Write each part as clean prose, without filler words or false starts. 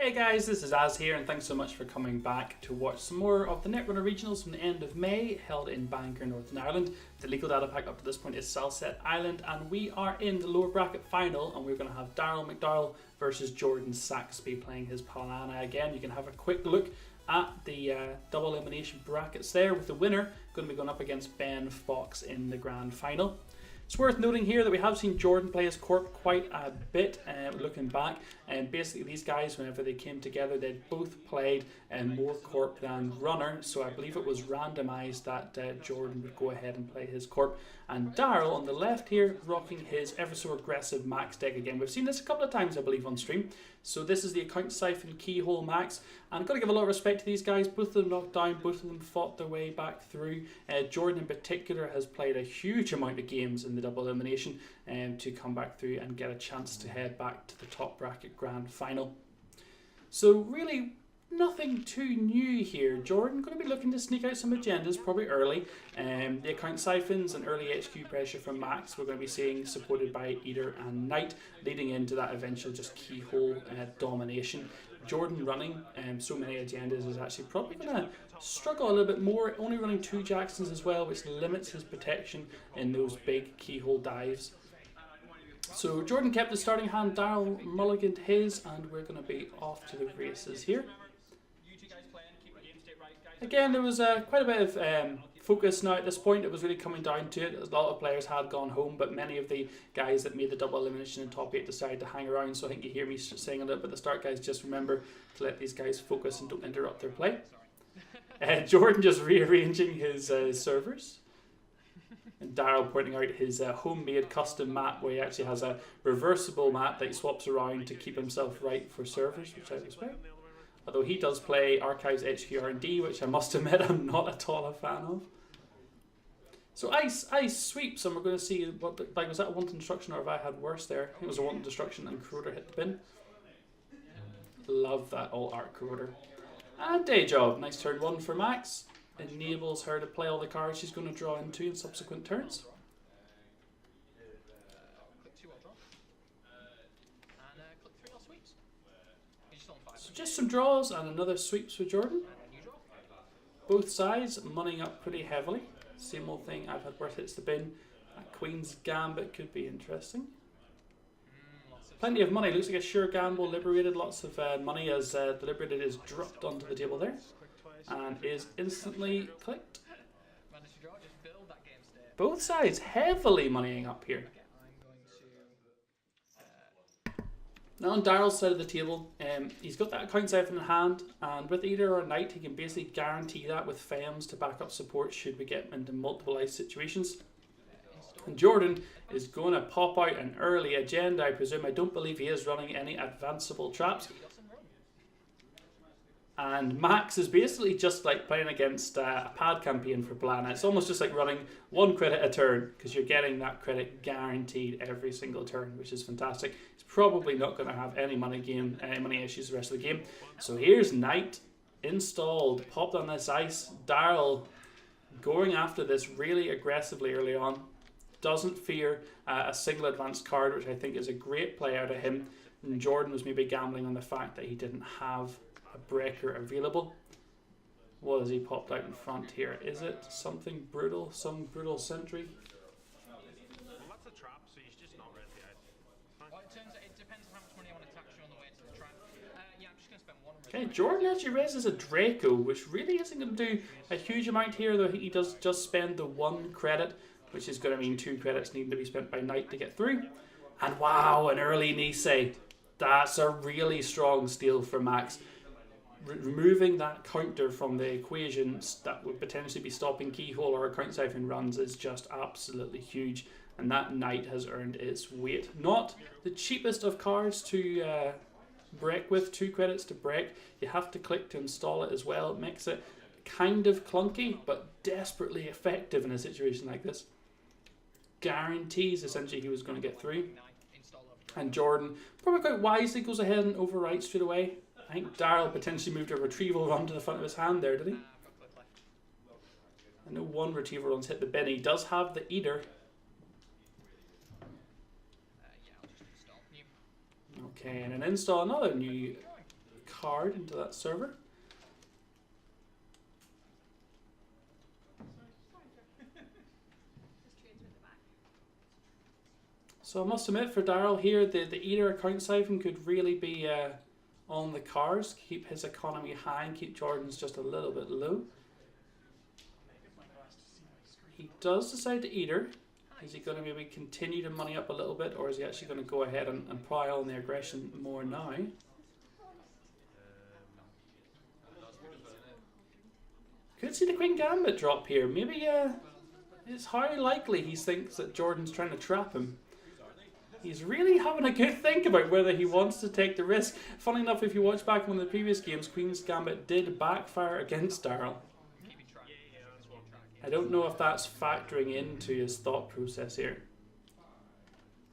Hey guys, this is Az here, and thanks so much for coming back to watch some more of the Netrunner regionals from the end of May, held in Bangor, Northern Ireland. The legal data pack up to this point is Salset Island, and we are in the lower bracket final, and we're going to have Daryl McDowell versus Jordan Saxby playing his pal Anna again. You can have a quick look at the double elimination brackets there, with the winner going to be going up against Ben Fox in the grand final. It's worth noting here that we have seen Jordan play his corp quite a bit looking back, and basically these guys, whenever they came together, they both played more corp than runner, so I believe it was randomised that Jordan would go ahead and play his corp. And Daryl on the left here rocking his ever so aggressive max deck again. We've seen this a couple of times I believe on stream. So this is the account siphon keyhole max, and I've got to give a lot of respect to these guys. Both of them knocked down, both of them fought their way back through. Jordan in particular has played a huge amount of games in the double elimination to come back through and get a chance to head back to the top bracket grand final. So really nothing too new here. Jordan going to be looking to sneak out some agendas probably early. The account siphons and early HQ pressure from Max we're going to be seeing supported by Eater and Knight, leading into that eventual just keyhole domination. Jordan running so many agendas is actually probably going to struggle a little bit more, only running 2 Jacksons as well, which limits his protection in those big keyhole dives. So Jordan kept his starting hand, Daryl mulliganed his, and we're going to be off to the races here. Again, there was quite a bit of focus now at this point. It was really coming down to it. A lot of players had gone home, but many of the guys that made the double elimination in top 8 decided to hang around. So I think you hear me saying a little bit at the start, guys, just remember to let these guys focus and don't interrupt their play. Jordan just rearranging his servers. And Daryl pointing out his homemade custom map, where he actually has a reversible map that he swaps around to keep himself right for servers, which I respect. Although he does play Archives HQR&D, which I must admit I'm not at all a fan of. So ice sweeps, and we're going to see what, like, was that a wanton destruction, or have I had worse there? I think it was a wanton destruction and Corroder hit the bin. Love that all art Corroder. And day job, nice turn 1 for Max. Enables her to play all the cards she's going to draw into in subsequent turns. So just some draws and another sweeps for Jordan. Both sides moneying up pretty heavily. Same old thing, I've had worse hits the bin. That Queen's Gambit could be interesting. Plenty of money, looks like a sure gamble. Liberated, lots of money as the Liberated is dropped onto the table there and is instantly clicked. Both sides heavily moneying up here. Now on Daryl's side of the table, he's got that account siphon in hand, and with Eater or Knight he can basically guarantee that with Fems to back up support should we get into multiple ice situations. And Jordan is going to pop out an early agenda, I presume. I don't believe he is running any advanceable traps. And Max is basically just like playing against a pad campaign for Blana. It's almost just like running 1 credit a turn, because you're getting that credit guaranteed every single turn, which is fantastic. He's probably not going to have any money issues the rest of the game. So here's Knight installed, popped on this ice. Daryl going after this really aggressively early on. Doesn't fear a single advanced card, which I think is a great play out of him. And Jordan was maybe gambling on the fact that he didn't have a breaker available. What has he popped out in front here? Is it something brutal? Some brutal sentry? Well, that's a trap, so he's just not ready yet. Well, it depends on how much money I want to tax you on the way to the trap. Yeah, I'm just going to spend 1. Okay, Jordan actually raises a Draco, which really isn't going to do a huge amount here, though he does just spend the 1 credit, which is going to mean 2 credits needing to be spent by Knight to get through. And wow, an early Nisei. That's a really strong steal for Max. Removing that counter from the equation that would potentially be stopping keyhole or account siphon runs is just absolutely huge, and that Knight has earned its weight. Not the cheapest of cards to break with, 2 credits to break. You have to click to install it as well. It makes it kind of clunky, but desperately effective in a situation like this. Guarantees essentially he was going to get through. And Jordan probably quite wisely goes ahead and overwrites straight away. I think Daryl potentially moved a retrieval run to the front of his hand there, did he? I know 1 retrieval run's hit the bin. He does have the Eater. Okay, and then install another new card into that server. So I must admit, for Daryl here, the Eater account siphon could really be on the cards. Keep his economy high and keep Jordan's just a little bit low. He does decide to Eater. Is he going to maybe continue to money up a little bit, or is he actually going to go ahead and pile on the aggression more now? Could see the Queen Gambit drop here. Maybe it's highly likely he thinks that Jordan's trying to trap him. He's really having a good think about whether he wants to take the risk. Funny enough, if you watch back one of the previous games, Queen's Gambit did backfire against Daryl. I don't know if that's factoring into his thought process here.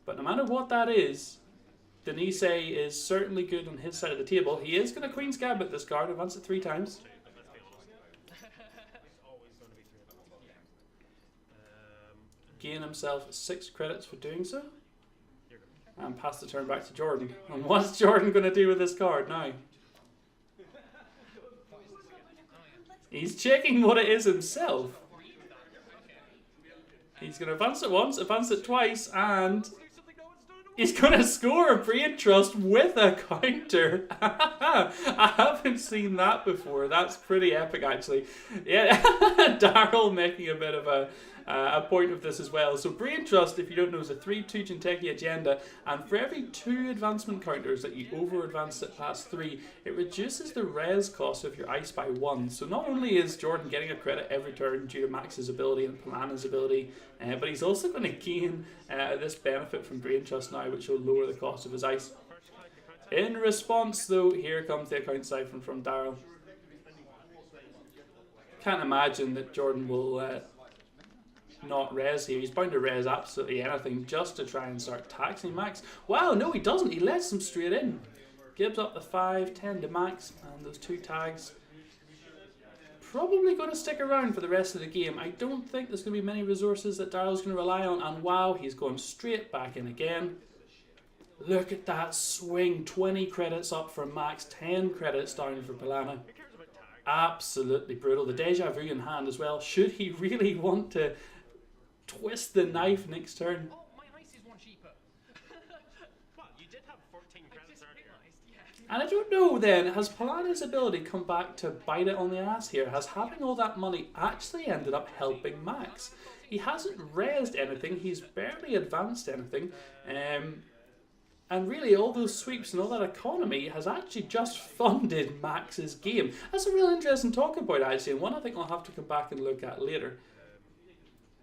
But no matter what that is, Denise is certainly good on his side of the table. He is going to Queen's Gambit this card, advance it 3 times. Gain himself 6 credits for doing so. And pass the turn back to Jordan. And what's Jordan going to do with this card now? He's checking what it is himself. He's going to advance it once, advance it twice, and he's going to score a Brain Trust with a counter. I haven't seen that before. That's pretty epic, actually. Yeah, Daryl making a bit of a point of this as well. So Brain Trust, if you don't know, is a 3-2 Jinteki agenda, and for every 2 advancement counters that you over advance it past 3, it reduces the res cost of your ice by 1. So not only is Jordan getting a credit every turn due to Max's ability and Palana's ability, but he's also going to gain this benefit from Brain Trust now, which will lower the cost of his ice. In response, though, here comes the account siphon from Daryl. Can't imagine that Jordan will not res here. He's bound to res absolutely anything just to try and start taxing Max. Wow, no he doesn't. He lets him straight in. Gives up the 5, 10 to Max, and those 2 tags. Probably going to stick around for the rest of the game. I don't think there's going to be many resources that Daryl's going to rely on, and wow, he's going straight back in again. Look at that swing. 20 credits up for Max, 10 credits down for Palana. Absolutely brutal. The Deja Vu in hand as well. Should he really want to twist the knife next turn? Oh, my ice is 1 cheaper. What? You did have 14 credits earlier. Yeah. And I don't know then, has Palana's ability come back to bite it on the ass here? Has having all that money actually ended up helping Max? He hasn't resed anything, he's barely advanced anything, and really all those sweeps and all that economy has actually just funded Max's game. That's a real interesting talk about actually, and one I think I'll have to come back and look at later.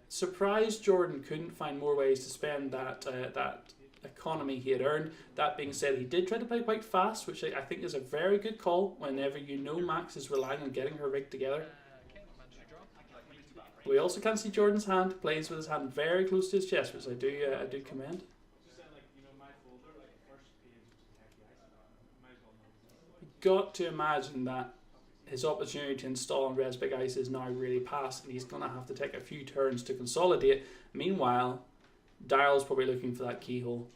Surprised Jordan couldn't find more ways to spend that economy he had earned. That being said, he did try to play quite fast, which I think is a very good call whenever you know Max is relying on getting her rigged together. We also can see Jordan's hand, plays with his hand very close to his chest, which I do commend. Got to imagine that his opportunity to install and res big ice is now really past, and he's going to have to take a few turns to consolidate. Meanwhile, Daryl's probably looking for that keyhole.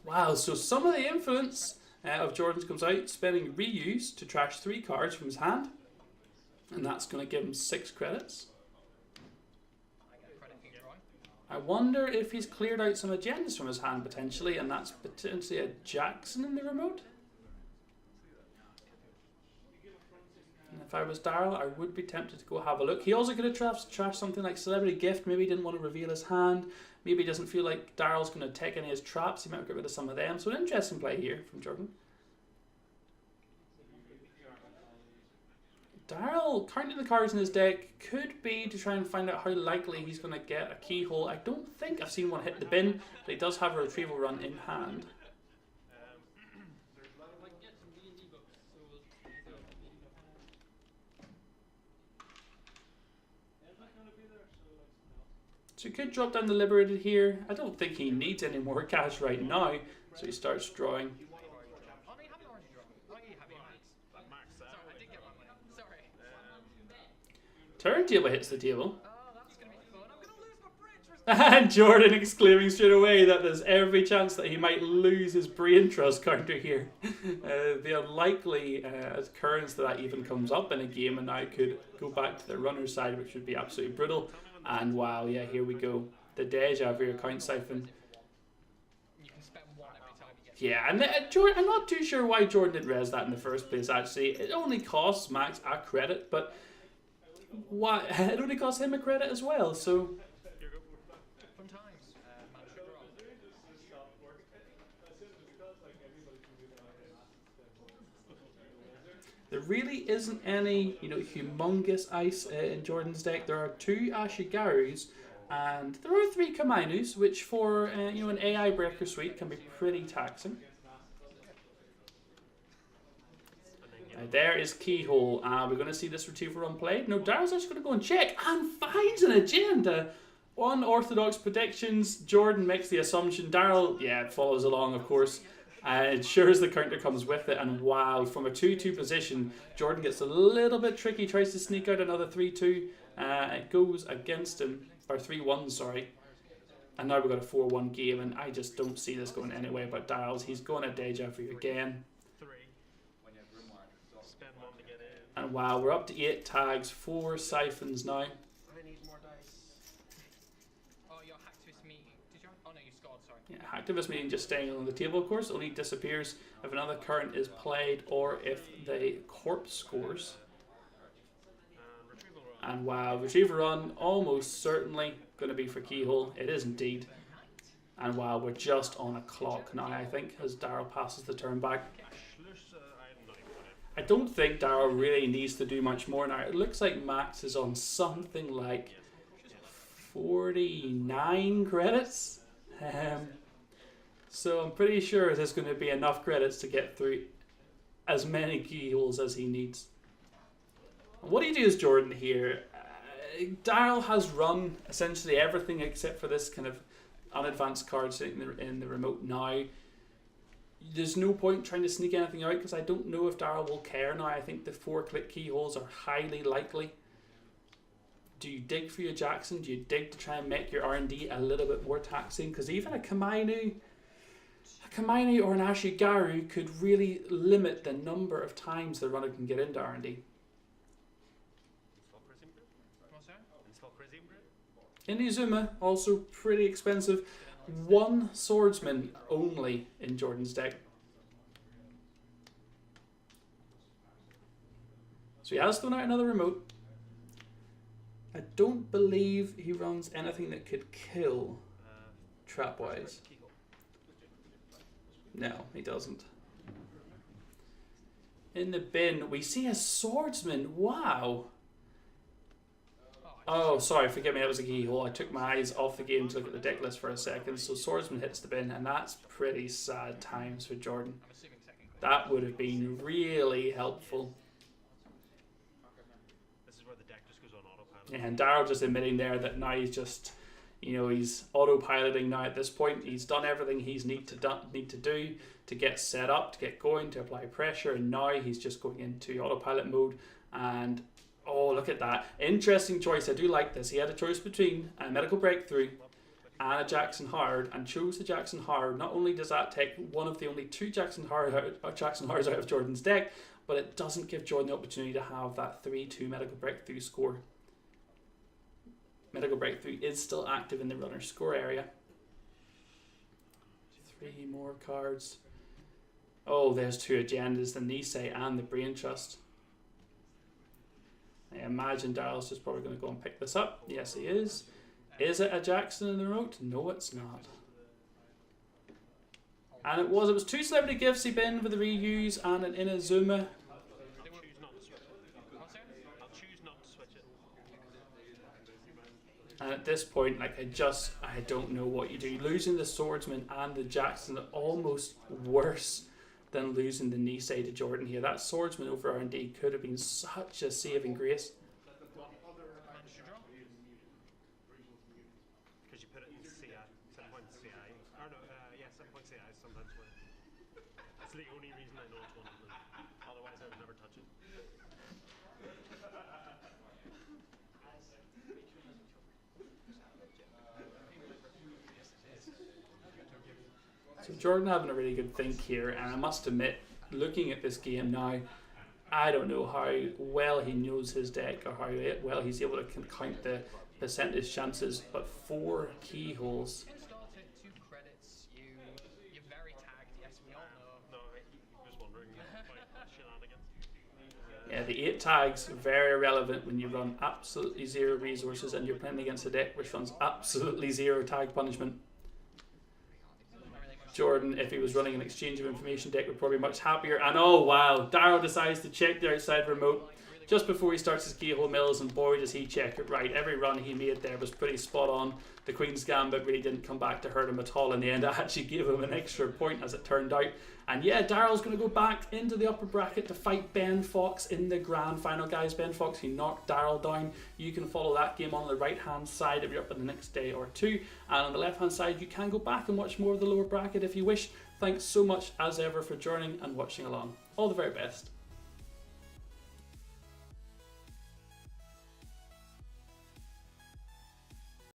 Wow, so some of the influence of Jordan's comes out, spending reuse to trash 3 cards from his hand, and that's going to give him 6 credits. I wonder if he's cleared out some agendas from his hand potentially, and that's potentially a Jackson in the remote. And if I was Daryl, I would be tempted to go have a look. He also could have trash something like Celebrity Gift. Maybe he didn't want to reveal his hand. Maybe he doesn't feel like Daryl's going to take any of his traps. He might get rid of some of them. So an interesting play here from Jordan. Daryl, counting the cards in his deck, could be to try and find out how likely he's going to get a keyhole. I don't think I've seen one hit the bin, but he does have a retrieval run in hand. So he could drop down the Liberated here. I don't think he needs any more cash right now, so he starts drawing. Turntable hits the table. Oh, that's going to be fun. I'm going to lose my bridge. And Jordan exclaiming straight away that there's every chance that he might lose his brain trust counter here. The unlikely occurrence that even comes up in a game, and now could go back to the runner's side, which would be absolutely brutal. And wow, yeah, here we go. The deja vu account siphon. You can spend one every time you get. Yeah, and Jordan, I'm not too sure why Jordan didn't res that in the first place, actually. It only costs Max a credit, but why? It only costs him a credit as well, so... Fun times. Man should roll. There really isn't any, humongous ice in Jordan's deck. There are 2 Ashigarus, and there are 3 Kamainus, which for, an AI Breaker suite can be pretty taxing. There is Keyhole. We're going to see this retrieval run played. No, Daryl's actually going to go and check, and finds an agenda. Unorthodox predictions. Jordan makes the assumption. Daryl, follows along, of course. Ensures the counter comes with it, and wow, from a 2-2 position, Jordan gets a little bit tricky, tries to sneak out another 3-2. It goes against him, or 3-1, sorry. And now we've got a 4-1 game, and I just don't see this going anyway about Daryl's. He's going to deja vu again. And wow, we're up to 8 tags, 4 siphons now. I need more dice. Oh, your hacktivist meeting. Did you? Oh no, you scored. Sorry. Yeah, hacktivist meeting just staying on the table, of course. Only disappears if another current is played or if the corpse scores. And wow, retrieval run almost certainly going to be for Keyhole. It is indeed. And wow, we're just on a clock now, I think, as Daryl passes the turn back. I don't think Daryl really needs to do much more now. It looks like Max is on something like 49 credits. So I'm pretty sure there's going to be enough credits to get through as many keyholes as he needs. What do you do as Jordan here? Daryl has run essentially everything except for this kind of unadvanced card sitting in the remote now. There's no point trying to sneak anything out because I don't know if Daryl will care now. I think the 4-click keyholes are highly likely. Do you dig for your Jackson? Do you dig to try and make your R&D a little bit more taxing? Because even a Kamainu or an Ashigaru could really limit the number of times the runner can get into R&D. Inazuma, also pretty expensive. 1 swordsman only in Jordan's deck. So he has thrown out another remote. I don't believe he runs anything that could kill trap-wise. No, he doesn't. In the bin, we see a swordsman. Wow. Oh, sorry, forgive me, that was a keyhole. I took my eyes off the game to look at the deck list for a second. So Swordsman hits the bin, and that's pretty sad times for Jordan. That would have been really helpful. This is where the deck just goes on autopilot. Yeah, and Daryl just admitting there that now he's just, he's autopiloting now at this point. He's done everything he's need to do to get set up, to get going, to apply pressure, and now he's just going into autopilot mode. And oh, look at that. Interesting choice. I do like this. He had a choice between a Medical Breakthrough and a Jackson Hard, and chose the Jackson Hard. Not only does that take one of the only 2 Jackson Hards out of Jordan's deck, but it doesn't give Jordan the opportunity to have that 3-2 Medical Breakthrough score. Medical Breakthrough is still active in the runner score area. 3 more cards. Oh, there's 2 agendas, the Nisei and the Brain Trust. I imagine Daryl's just probably going to go and pick this up. Yes, he is. Is it a Jackson in the remote? No, it's not. And it was 2 celebrity gifts he binned with the reuse and an Inazuma. And at this point, I don't know what you do. Losing the Swordsman and the Jackson are almost worse than losing the Nisei to Jordan here. That Swordsman over R&D could have been such a saving grace. Because you put it in CI, 7 point CI. Or no, 7 point CI sometimes. That's the only reason I know it's one of them. Otherwise I would never touch it. So Jordan having a really good think here, and I must admit, looking at this game now, I don't know how well he knows his deck or how well he's able to count the percentage chances, but 4 keyholes. In start at 2 credits, you're very tagged, yes, we all know. No, I was wondering about shenanigans. Yeah, the 8 tags, very relevant when you run absolutely 0 resources and you're playing against a deck which runs absolutely 0 tag punishment. Jordan, if he was running an exchange of information deck, would probably be much happier. And oh wow, Daryl decides to check the outside remote just before he starts his keyhole mills, and boy does he check it right. Every run he made there was pretty spot on. The Queen's Gambit really didn't come back to hurt him at all in the end. I actually gave him an extra point as it turned out. And yeah, Daryl's going to go back into the upper bracket to fight Ben Fox in the grand final, guys. Ben Fox, he knocked Daryl down. You can follow that game on the right hand side if you're up in the next day or two. And on the left hand side, you can go back and watch more of the lower bracket if you wish. Thanks so much as ever for joining and watching along. All the very best.